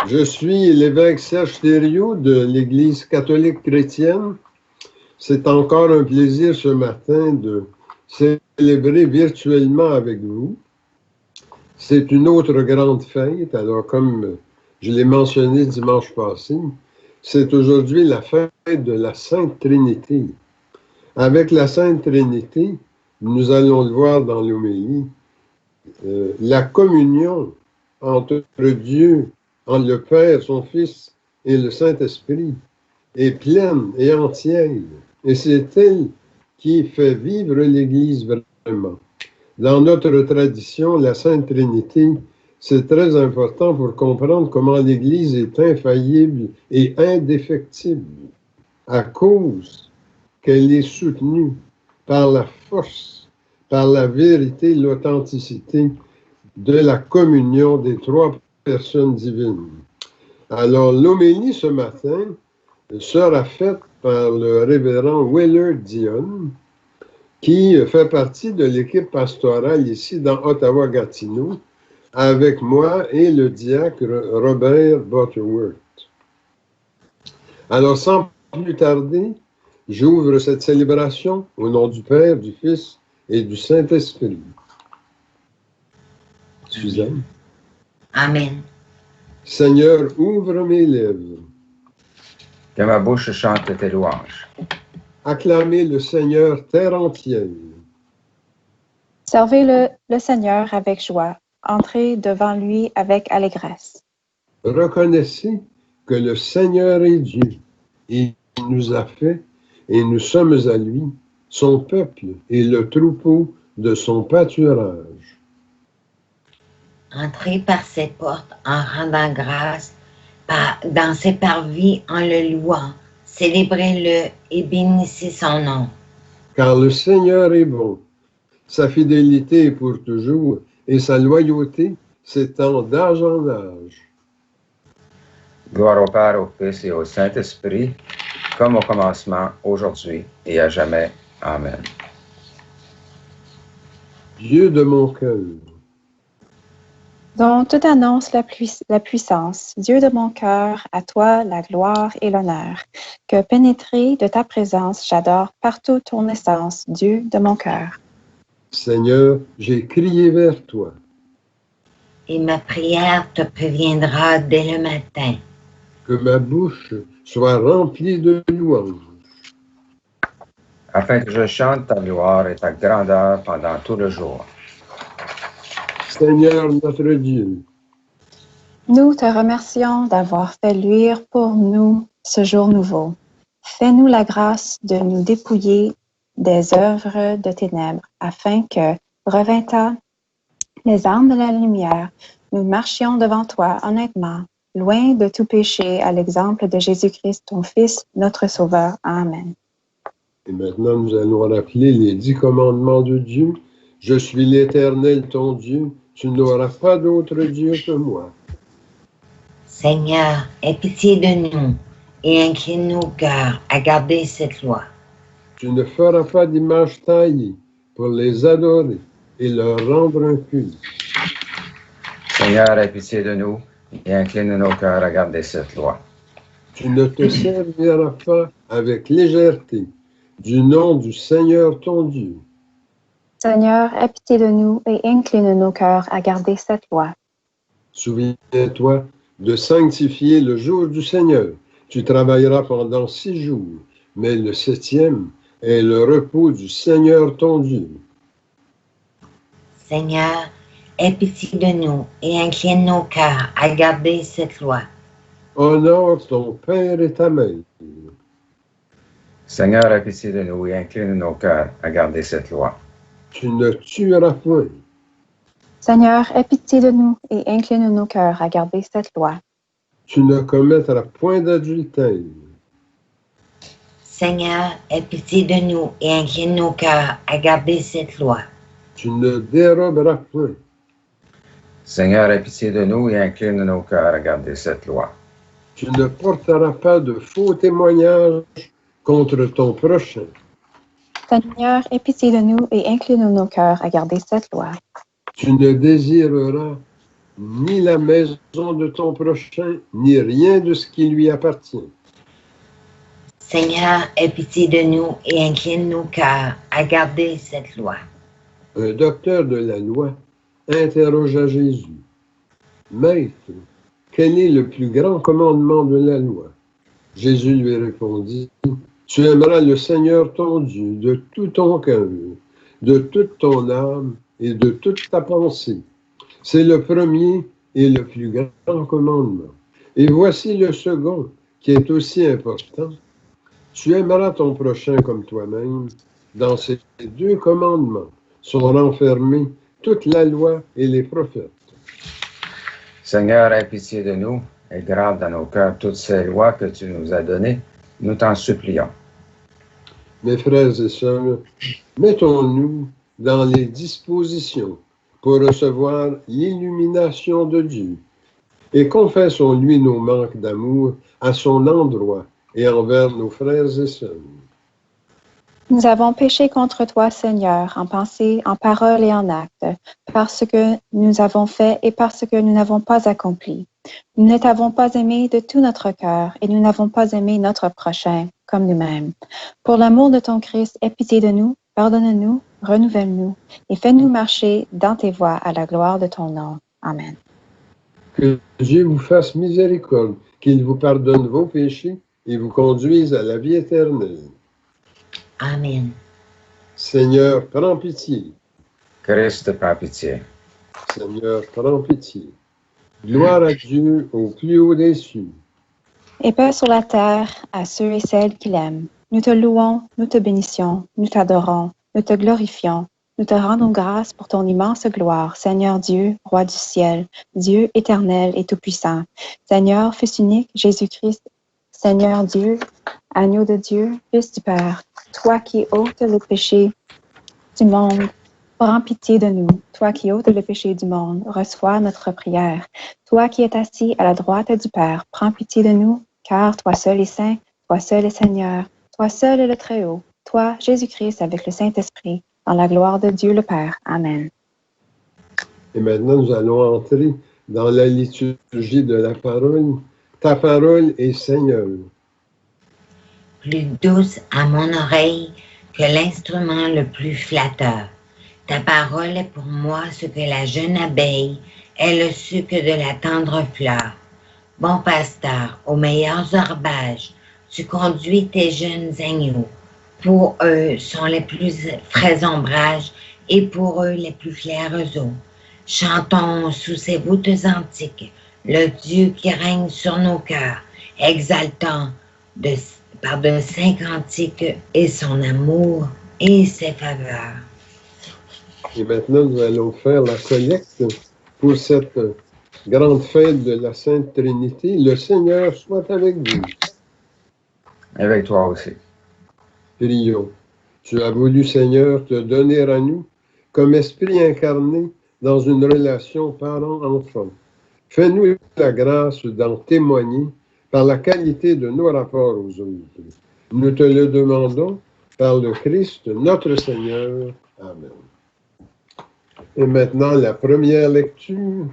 Je suis l'évêque Serge Thériault de l'Église catholique chrétienne. C'est encore un plaisir ce matin de célébrer virtuellement avec vous. C'est une autre grande fête. Alors, comme je l'ai mentionné dimanche passé, c'est aujourd'hui la fête de la Sainte Trinité. Avec la Sainte Trinité, nous allons le voir dans l'homélie, la communion entre Dieu, entre le Père, son Fils et le Saint-Esprit est pleine et entière. Et c'est elle qui fait vivre l'Église vraiment. Dans notre tradition, la Sainte Trinité, c'est très important pour comprendre comment l'Église est infaillible et indéfectible à cause qu'elle est soutenue par la force, par la vérité, l'authenticité de la communion des trois personnes divines. Alors, l'homélie ce matin sera faite par le révérend Willard Dion, qui fait partie de l'équipe pastorale ici dans Ottawa-Gatineau, avec moi et le diacre Robert Butterworth. Alors, sans plus tarder, j'ouvre cette célébration au nom du Père, du Fils et du Saint-Esprit. Suzanne. Amen. Seigneur, ouvre mes lèvres. Que ma bouche chante tes louanges. Acclamez le Seigneur, terre entière. Servez le Seigneur avec joie. Entrez devant lui avec allégresse. Reconnaissez que le Seigneur est Dieu. Il nous a fait et nous sommes à lui, son peuple et le troupeau de son pâturage. Entrez par ses portes en rendant grâce, dans ses parvis en le louant. Célébrez-le et bénissez son nom. Car le Seigneur est bon. Sa fidélité est pour toujours et sa loyauté s'étend d'âge en âge. Gloire au Père, au Fils et au Saint-Esprit, comme au commencement, aujourd'hui et à jamais. Amen. Dieu de mon cœur, dont tout annonce la puissance, Dieu de mon cœur, à toi la gloire et l'honneur. Que pénétré de ta présence, j'adore partout ton essence, Dieu de mon cœur. Seigneur, j'ai crié vers toi. Et ma prière te préviendra dès le matin. Que ma bouche soit remplie de louanges. Afin que je chante ta gloire et ta grandeur pendant tout le jour. Seigneur notre Dieu, Nous te remercions d'avoir fait luire pour nous ce jour nouveau. Fais-nous la grâce de nous dépouiller des œuvres de ténèbres, afin que, revêtant les armes de la lumière, nous marchions devant toi honnêtement, loin de tout péché, à l'exemple de Jésus-Christ, ton Fils, notre Sauveur. Amen. et maintenant nous allons rappeler les 10 commandements de Dieu. Je suis l'Éternel, ton Dieu. Tu n'auras pas d'autre Dieu que moi. Seigneur, aie pitié de nous et incline nos cœurs à garder cette loi. Tu ne feras pas d'image taillée pour les adorer et leur rendre un culte. Seigneur, aie pitié de nous et incline nos cœurs à garder cette loi. Tu ne te serviras pas avec légèreté du nom du Seigneur ton Dieu. Seigneur, aie pitié de nous et incline nos cœurs à garder cette loi. Souviens-toi de sanctifier le jour du Seigneur. Tu travailleras pendant 6 jours, mais le 7e est le repos du Seigneur ton Dieu. Seigneur, aie pitié de nous et incline nos cœurs à garder cette loi. Honore ton père et ta mère. Seigneur, aie pitié de nous et incline nos cœurs à garder cette loi. Tu ne tueras point. Seigneur, aie pitié de nous et incline nos cœurs à garder cette loi. Tu ne commettras point d'adultère. Seigneur, aie pitié de nous et incline nos cœurs à garder cette loi. Tu ne déroberas point. Seigneur, aie pitié de nous et incline nos cœurs à garder cette loi. Tu ne porteras pas de faux témoignages contre ton prochain. Seigneur, aie pitié de nous et incline nos cœurs à garder cette loi. Tu ne désireras ni la maison de ton prochain, ni rien de ce qui lui appartient. Seigneur, aie pitié de nous et incline nos cœurs à garder cette loi. Un docteur de la loi interrogea Jésus. Maître, quel est le plus grand commandement de la loi? Jésus lui répondit, tu aimeras le Seigneur ton Dieu de tout ton cœur, de toute ton âme et de toute ta pensée. C'est le premier et le plus grand commandement. Et voici le second, qui est aussi important. Tu aimeras ton prochain comme toi-même. Dans ces deux commandements sont renfermés toute la loi et les prophètes. Seigneur, aie pitié de nous et grave dans nos cœurs toutes ces lois que tu nous as données. Nous t'en supplions. Mes frères et sœurs, mettons-nous dans les dispositions pour recevoir l'illumination de Dieu et confessons-lui nos manques d'amour à son endroit et envers nos frères et sœurs. Nous avons péché contre toi, Seigneur, en pensée, en parole et en acte, parce que nous avons fait et parce que nous n'avons pas accompli. Nous ne t'avons pas aimé de tout notre cœur et nous n'avons pas aimé notre prochain comme nous-mêmes. Pour l'amour de ton Christ, aie pitié de nous, pardonne-nous, renouvelle-nous et fais-nous marcher dans tes voies à la gloire de ton nom. Amen. Que Dieu vous fasse miséricorde, qu'il vous pardonne vos péchés et vous conduise à la vie éternelle. Amen. Seigneur, prends pitié. Christ, prends pitié. Seigneur, prends pitié. Gloire à Dieu au plus haut des cieux. Et paix sur la terre à ceux et celles qui l'aiment. Nous te louons, nous te bénissons, nous t'adorons, nous te glorifions. Nous te rendons grâce pour ton immense gloire, Seigneur Dieu, Roi du ciel, Dieu éternel et tout-puissant. Seigneur, Fils unique, Jésus-Christ, Seigneur Dieu, agneau de Dieu, Fils du Père, toi qui ôtes le péché du monde, prends pitié de nous. Toi qui ôtes le péché du monde, reçois notre prière. Toi qui es assis à la droite du Père, prends pitié de nous, car toi seul est saint, toi seul est Seigneur, toi seul est le Très-Haut, toi, Jésus-Christ, avec le Saint-Esprit, dans la gloire de Dieu le Père. Amen. Et maintenant, nous allons entrer dans la liturgie de la parole. Ta parole est Seigneur. Plus douce à mon oreille que l'instrument le plus flatteur. Ta parole est pour moi ce que la jeune abeille est le sucre de la tendre fleur. Bon pasteur, aux meilleurs herbages, tu conduis tes jeunes agneaux. Pour eux sont les plus frais ombrages et pour eux les plus clairs eaux. Chantons sous ces voûtes antiques le Dieu qui règne sur nos cœurs, exaltant par de saints cantiques et son amour et ses faveurs. Et maintenant, nous allons faire la collecte pour cette grande fête de la Sainte Trinité. Le Seigneur soit avec vous. Avec toi aussi. Prions. Tu as voulu, Seigneur, te donner à nous comme esprit incarné dans une relation parent-enfant. Fais-nous la grâce d'en témoigner par la qualité de nos rapports aux autres. Nous te le demandons par le Christ, notre Seigneur. Amen. Et maintenant, la première lecture.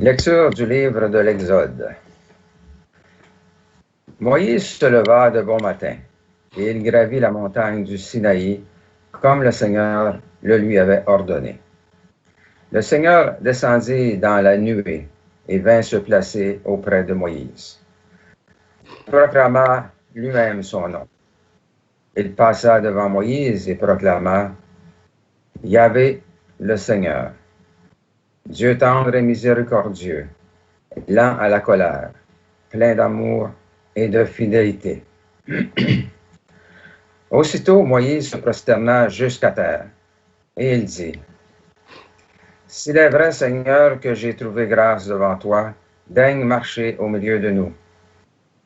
Lecture du livre de l'Exode. Moïse se leva de bon matin, et il gravit la montagne du Sinaï, comme le Seigneur le lui avait ordonné. Le Seigneur descendit dans la nuée et vint se placer auprès de Moïse. Il proclama lui-même son nom. Il passa devant Moïse et proclama « Yahvé, le Seigneur, Dieu tendre et miséricordieux, lent à la colère, plein d'amour et de fidélité. » Aussitôt, Moïse se prosterna jusqu'à terre, et il dit « S'il est vrai, Seigneur, que j'ai trouvé grâce devant toi, daigne marcher au milieu de nous.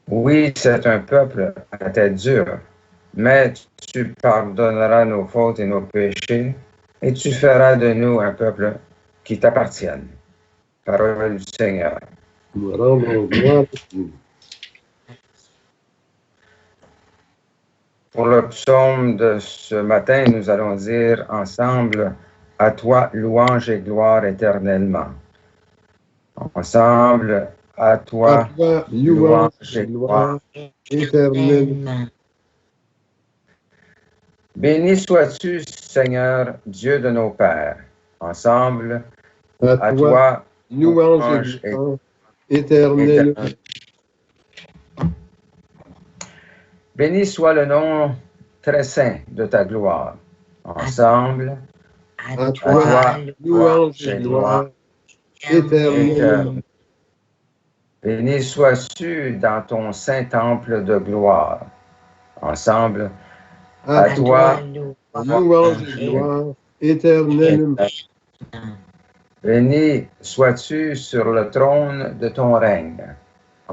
Oui, c'est un peuple à tête dure, mais tu pardonneras nos fautes et nos péchés, et tu feras de nous un peuple qui t'appartienne. Parole du Seigneur. Nous rendons gloire à Dieu. Pour le psaume de ce matin, nous allons dire ensemble « À toi, louange et gloire éternellement ». Ensemble, à toi, louange et gloire éternellement. Béni sois-tu, Seigneur, Dieu de nos pères. Ensemble, à toi, louange et gloire éternellement. Béni soit le nom très saint de ta gloire. Ensemble, à toi, louange et gloire éternellement. Béni sois-tu dans ton saint temple de gloire. Ensemble, à toi, louange et gloire éternellement. Béni sois-tu sur le trône de ton règne.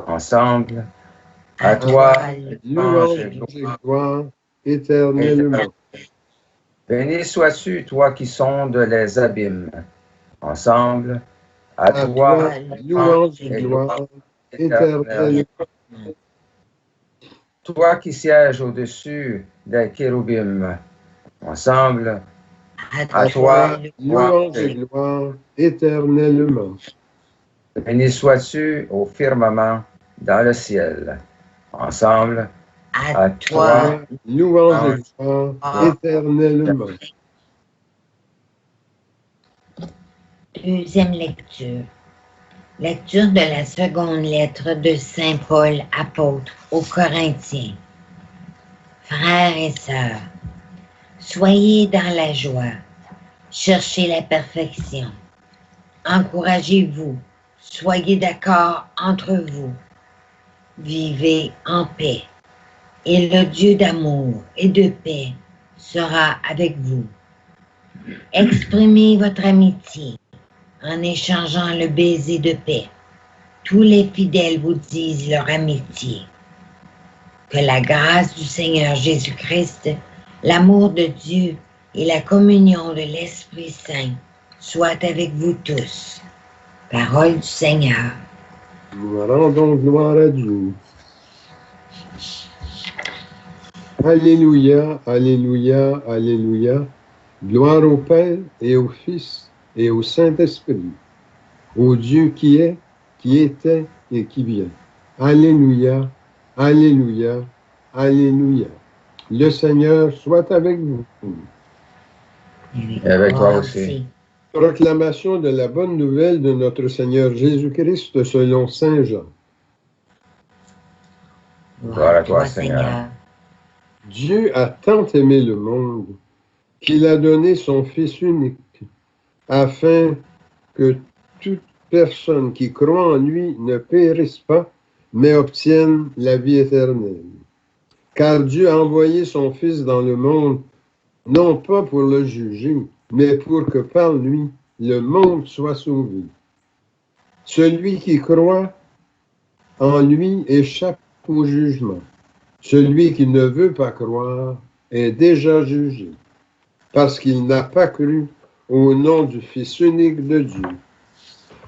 Ensemble, à toi, louange et gloire éternellement. Béni sois-tu, toi qui sondes les abîmes. Ensemble, à toi, louange et gloire éternellement. Toi qui sièges au-dessus des chérubim. Ensemble, à toi, louange et gloire éternellement. Béni sois-tu au firmament dans le ciel. Ensemble, à toi, louange et gloire éternellement. Deuxième lecture. Lecture de la seconde lettre de Saint Paul, apôtre aux Corinthiens. Frères et sœurs, soyez dans la joie, cherchez la perfection, encouragez-vous, soyez d'accord entre vous, vivez en paix, et le Dieu d'amour et de paix sera avec vous. Exprimez votre amitié en échangeant le baiser de paix. Tous les fidèles vous disent leur amitié. Que la grâce du Seigneur Jésus-Christ, l'amour de Dieu et la communion de l'Esprit Saint soient avec vous tous. Parole du Seigneur. Nous rendons gloire à Dieu. Alléluia, alléluia, alléluia. Gloire au Père et au Fils et au Saint-Esprit, au Dieu qui est, qui était et qui vient. Alléluia, alléluia, alléluia. Le Seigneur soit avec vous. Et avec toi aussi. Proclamation de la bonne nouvelle de notre Seigneur Jésus-Christ selon Saint Jean. Gloire à toi, Seigneur. Dieu a tant aimé le monde qu'il a donné son Fils unique, afin que toute personne qui croit en lui ne périsse pas, mais obtienne la vie éternelle. Car Dieu a envoyé son Fils dans le monde, non pas pour le juger, mais pour que par lui, le monde soit sauvé. Celui qui croit en lui échappe au jugement. Celui qui ne veut pas croire est déjà jugé, parce qu'il n'a pas cru au nom du Fils unique de Dieu.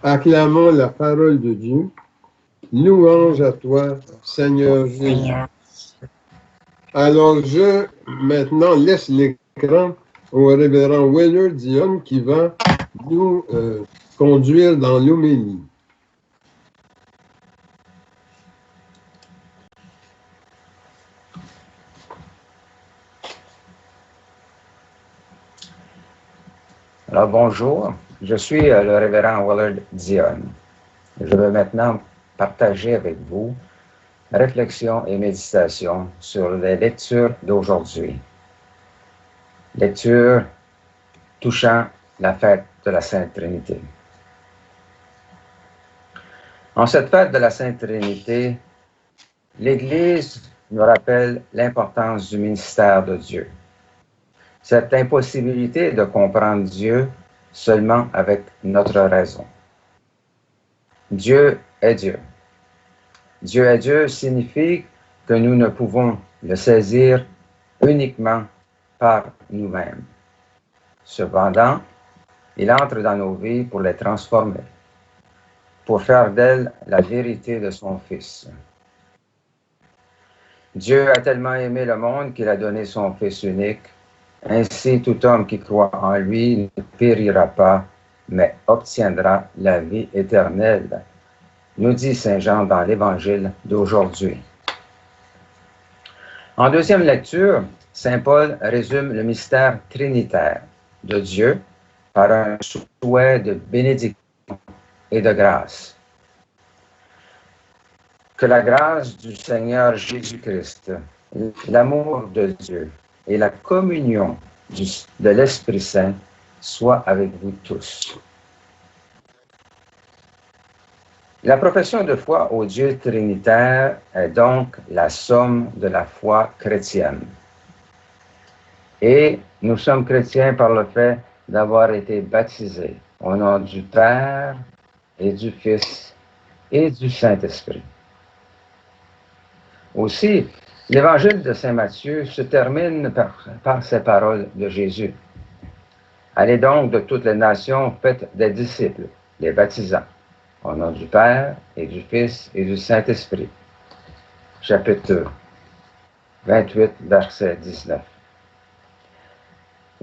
Acclamons la parole de Dieu. Louange à toi, Seigneur Jésus. Alors, je maintenant laisse l'écran au révérend Willard Dion qui va nous conduire dans l'homélie. Alors bonjour, je suis le révérend Willard Dion. Je vais maintenant partager avec vous réflexion et méditation sur les lectures d'aujourd'hui. Lecture touchant la fête de la Sainte Trinité. En cette fête de la Sainte Trinité, l'Église nous rappelle l'importance du ministère de Dieu. Cette impossibilité de comprendre Dieu seulement avec notre raison. Dieu est Dieu. Dieu est Dieu signifie que nous ne pouvons le saisir uniquement par nous-mêmes. Cependant, il entre dans nos vies pour les transformer. pour faire d'elle la vérité de son Fils. Dieu a tellement aimé le monde qu'il a donné son Fils unique. Ainsi, tout homme qui croit en lui ne périra pas, mais obtiendra la vie éternelle, nous dit Saint Jean dans l'Évangile d'aujourd'hui. En deuxième lecture, Saint Paul résume le mystère trinitaire de Dieu par un souhait de bénédiction et de grâce. Que la grâce du Seigneur Jésus-Christ, l'amour de Dieu et la communion de l'Esprit Saint soient avec vous tous. La profession de foi au Dieu trinitaire est donc la somme de la foi chrétienne. Et nous sommes chrétiens par le fait d'avoir été baptisés au nom du Père et du Fils et du Saint-Esprit. Aussi, l'évangile de Saint Matthieu se termine par ces paroles de Jésus. Allez donc de toutes les nations, faites des disciples, les baptisant, au nom du Père et du Fils et du Saint-Esprit. Chapitre 28, verset 19.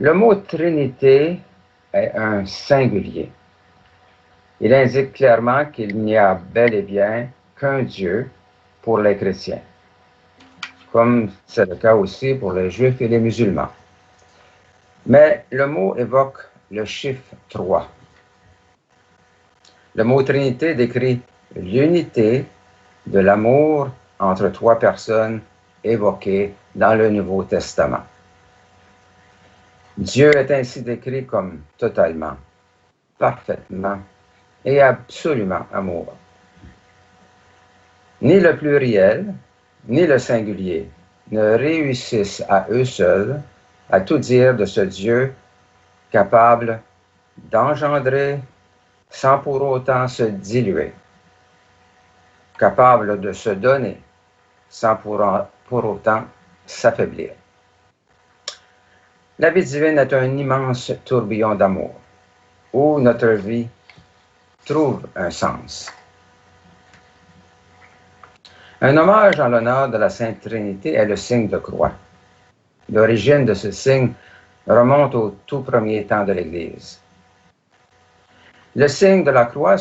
Le mot Trinité est un singulier. Il indique clairement qu'il n'y a bel et bien qu'un Dieu pour les chrétiens, comme c'est le cas aussi pour les Juifs et les musulmans. Mais le mot évoque le chiffre 3. Le mot Trinité décrit l'unité de l'amour entre trois personnes évoquées dans le Nouveau Testament. Dieu est ainsi décrit comme totalement, parfaitement et absolument amour. Ni le pluriel, ni le singulier ne réussissent à eux seuls à tout dire de ce Dieu capable d'engendrer sans pour autant se diluer, capable de se donner sans pour autant s'affaiblir. La vie divine est un immense tourbillon d'amour, où notre vie trouve un sens. Un hommage en l'honneur de la Sainte Trinité est le signe de croix. L'origine de ce signe remonte au tout premier temps de l'Église. Le signe de la croix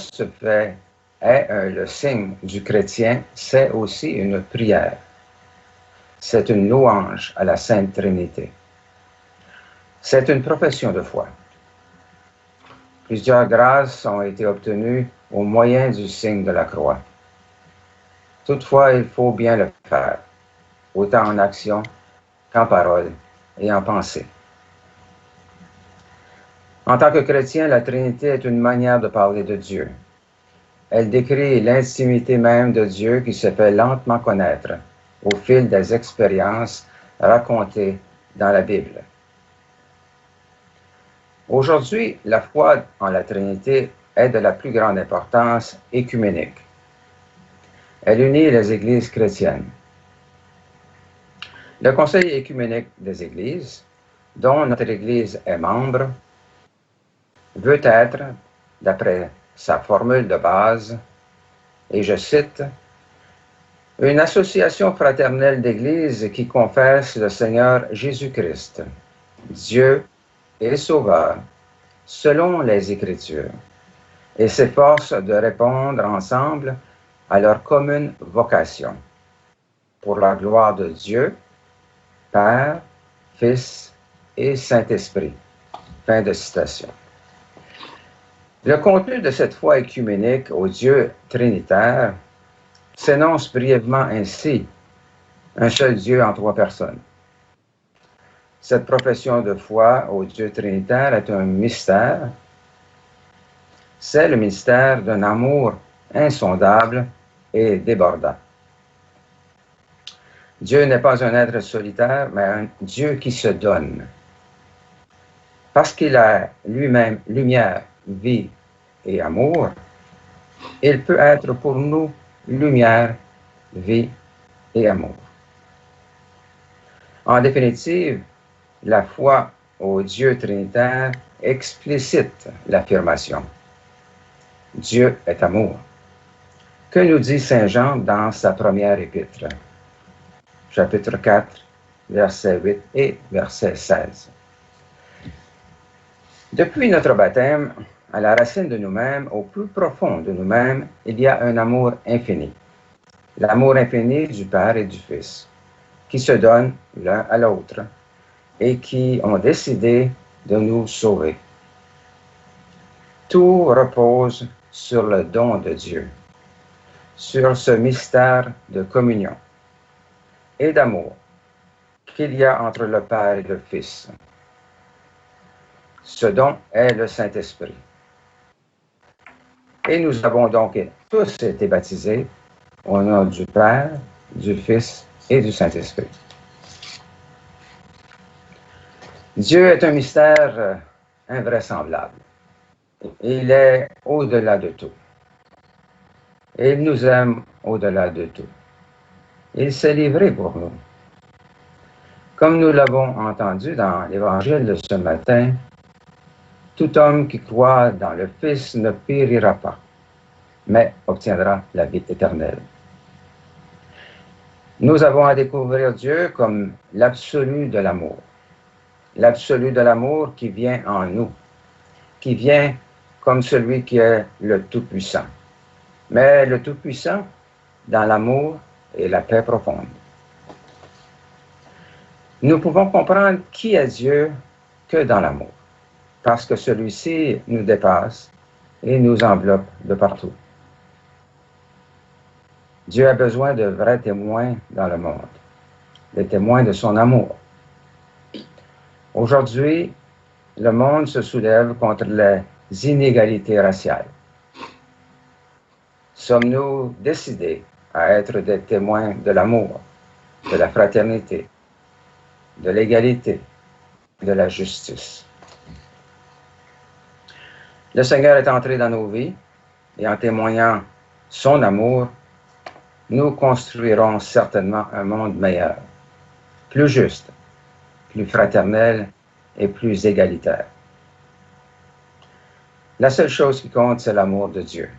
le signe du chrétien, c'est aussi une prière. C'est une louange à la Sainte Trinité. C'est une profession de foi. Plusieurs grâces ont été obtenues au moyen du signe de la croix. Toutefois, il faut bien le faire, autant en action qu'en parole et en pensée. En tant que chrétien, la Trinité est une manière de parler de Dieu. Elle décrit l'intimité même de Dieu qui se fait lentement connaître au fil des expériences racontées dans la Bible. Aujourd'hui, la foi en la Trinité est de la plus grande importance œcuménique. Elle unit les églises chrétiennes. Le Conseil œcuménique des églises, dont notre Église est membre, veut être, d'après sa formule de base, et je cite, « une association fraternelle d'Églises qui confesse le Seigneur Jésus-Christ, Dieu et Sauveur, selon les Écritures, et s'efforce de répondre ensemble à leur commune vocation, pour la gloire de Dieu, Père, Fils et Saint-Esprit. » Fin de citation. Le contenu de cette foi œcuménique au Dieu trinitaire s'énonce brièvement ainsi: un seul Dieu en trois personnes. Cette profession de foi au Dieu trinitaire est un mystère. C'est le mystère d'un amour insondable et débordant. Dieu n'est pas un être solitaire, mais un Dieu qui se donne. Parce qu'il est lui-même lumière, vie et amour, il peut être pour nous lumière, vie et amour. En définitive, la foi au Dieu trinitaire explicite l'affirmation: Dieu est amour. Que nous dit Saint Jean dans sa première épître? Chapitre 4, versets 8 et verset 16. Depuis notre baptême, à la racine de nous-mêmes, au plus profond de nous-mêmes, il y a un amour infini. L'amour infini du Père et du Fils, qui se donnent l'un à l'autre et qui ont décidé de nous sauver. Tout repose sur le don de Dieu, sur ce mystère de communion et d'amour qu'il y a entre le Père et le Fils. Ce don est le Saint-Esprit. Et nous avons donc tous été baptisés au nom du Père, du Fils et du Saint-Esprit. Dieu est un mystère invraisemblable. Il est au-delà de tout. Et il nous aime au-delà de tout. Il s'est livré pour nous. Comme nous l'avons entendu dans l'Évangile de ce matin, tout homme qui croit dans le Fils ne périra pas, mais obtiendra la vie éternelle. Nous avons à découvrir Dieu comme l'absolu de l'amour. L'absolu de l'amour qui vient en nous, qui vient comme celui qui est le Tout-Puissant. Mais le Tout-Puissant dans l'amour et la paix profonde. Nous pouvons comprendre qui est Dieu que dans l'amour, parce que celui-ci nous dépasse et nous enveloppe de partout. Dieu a besoin de vrais témoins dans le monde, des témoins de son amour. Aujourd'hui, le monde se soulève contre les inégalités raciales. Sommes-nous décidés à être des témoins de l'amour, de la fraternité, de l'égalité, de la justice? Le Seigneur est entré dans nos vies et en témoignant son amour, nous construirons certainement un monde meilleur, plus juste, plus fraternel et plus égalitaire. La seule chose qui compte, c'est l'amour de Dieu.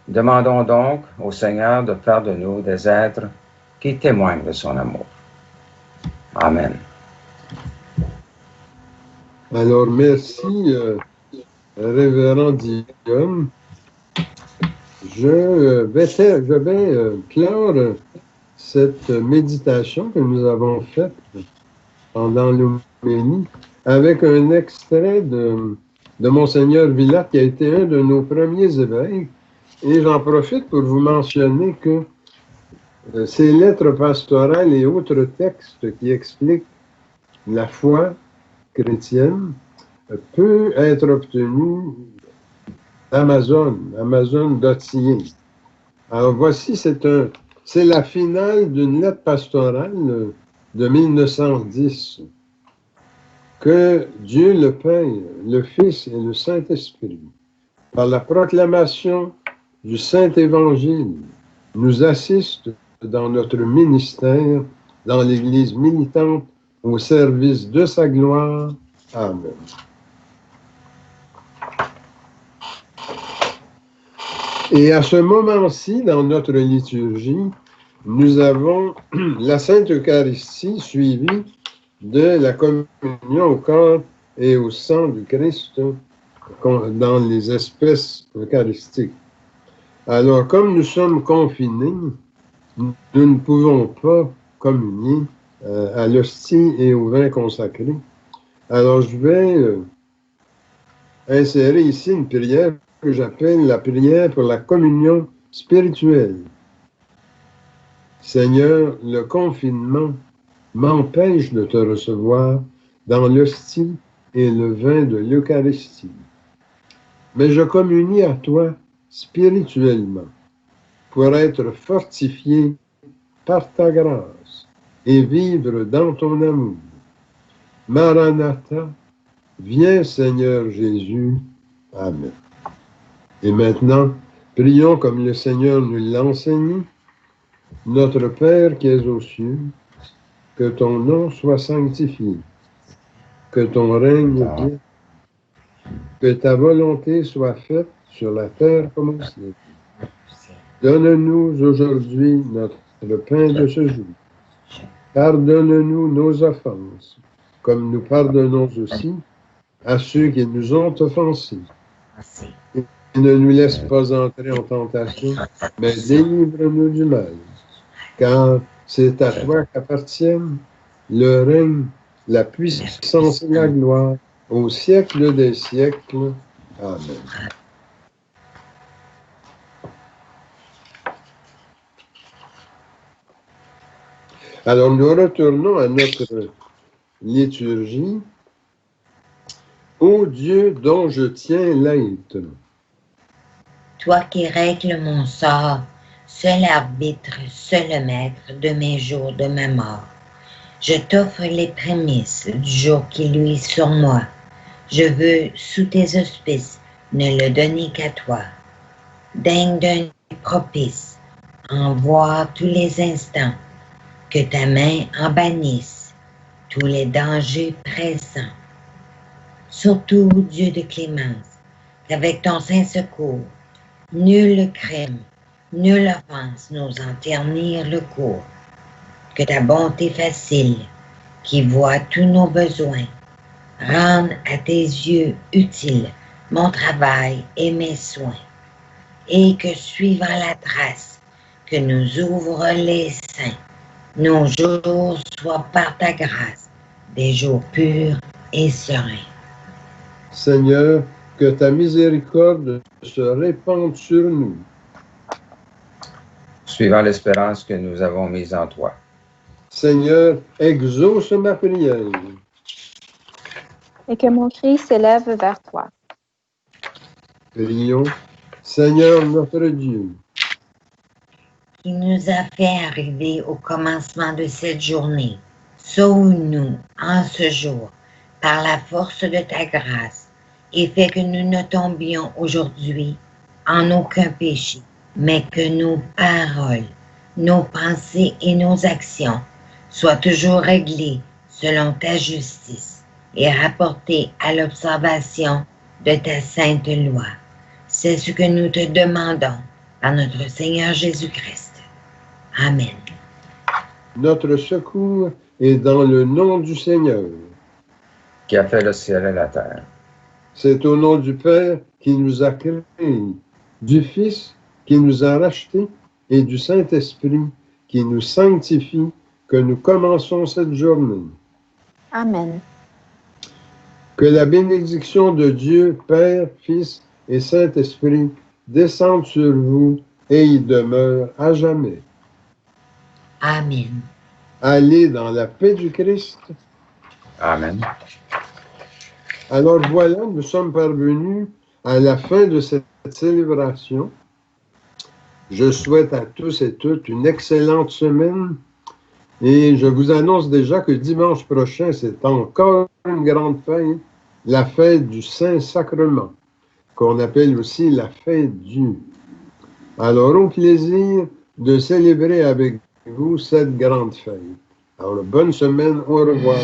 Demandons donc au Seigneur de faire de nous des êtres qui témoignent de son amour. Amen. Alors, merci, révérend Guillaume. Je vais clore cette méditation que nous avons faite pendant l'homélie avec un extrait de Monseigneur Villatte, qui a été un de nos premiers évêques. Et j'en profite pour vous mentionner que ces lettres pastorales et autres textes qui expliquent la foi chrétienne peut être obtenu Amazon.ca. Alors voici, c'est la finale d'une lettre pastorale de 1910. Que Dieu le Père, le Fils et le Saint-Esprit, par la proclamation du Saint-Évangile, nous assistent dans notre ministère, dans l'Église militante, au service de sa gloire. Amen. Et à ce moment-ci, dans notre liturgie, nous avons la Sainte Eucharistie suivie de la communion au corps et au sang du Christ dans les espèces eucharistiques. Alors, comme nous sommes confinés, nous ne pouvons pas communier à l'hostie et au vin consacré. Alors, je vais insérer ici une prière que j'appelle la prière pour la communion spirituelle. Seigneur, le confinement m'empêche de te recevoir dans l'hostie et le vin de l'Eucharistie. Mais je communie à toi spirituellement pour être fortifié par ta grâce et vivre dans ton amour. Maranatha, viens Seigneur Jésus. Amen. Et maintenant, prions comme le Seigneur nous l'a enseigné. Notre Père qui es aux cieux, que ton nom soit sanctifié, que ton règne vienne, que ta volonté soit faite sur la terre comme au ciel. Donne-nous aujourd'hui notre pain de ce jour. Pardonne-nous nos offenses, comme nous pardonnons aussi à ceux qui nous ont offensés. Et ne nous laisse pas entrer en tentation, mais délivre-nous du mal. Car c'est à toi qu'appartiennent le règne, la puissance et la gloire au siècle des siècles. Amen. Alors, nous retournons à notre liturgie. Ô Dieu dont je tiens l'être. Toi qui règles mon sort, seul arbitre, seul maître de mes jours, de ma mort. Je t'offre les prémices du jour qui luit sur moi. Je veux, sous tes auspices, ne le donner qu'à toi. Daigne d'un œil propice, en voir tous les instants, que ta main en bannisse tous les dangers pressants. Surtout, Dieu de clémence, qu'avec ton saint secours, nul crime, nulle offense n'ose en ternir le cours. Que ta bonté facile, qui voit tous nos besoins, rende à tes yeux utiles mon travail et mes soins, et que suivant la trace que nous ouvrent les saints, nos jours soient par ta grâce des jours purs et sereins. Seigneur, que ta miséricorde se répande sur nous. Suivant l'espérance que nous avons mise en toi. Seigneur, exauce ma prière. Et que mon cri s'élève vers toi. Prions, Seigneur notre Dieu, qui nous a fait arriver au commencement de cette journée. Sauve-nous en ce jour par la force de ta grâce et fais que nous ne tombions aujourd'hui en aucun péché, mais que nos paroles, nos pensées et nos actions soient toujours réglées selon ta justice et rapportées à l'observation de ta sainte loi. C'est ce que nous te demandons par notre Seigneur Jésus-Christ. Amen. notre secours est dans le nom du Seigneur. Qui a fait le ciel et la terre. C'est au nom du Père qui nous a créés, du Fils qui nous a rachetés et du Saint-Esprit qui nous sanctifie que nous commençons cette journée. Amen. Que la bénédiction de Dieu, Père, Fils et Saint-Esprit descende sur vous et y demeure à jamais. Amen. Allez dans la paix du Christ. Amen. Alors voilà, nous sommes parvenus à la fin de cette célébration. Je souhaite à tous et toutes une excellente semaine et je vous annonce déjà que dimanche prochain, c'est encore une grande fête, la fête du Saint-Sacrement, qu'on appelle aussi la fête du. Alors, au plaisir de célébrer avec vous cette grande fête. Alors, bonne semaine, au revoir.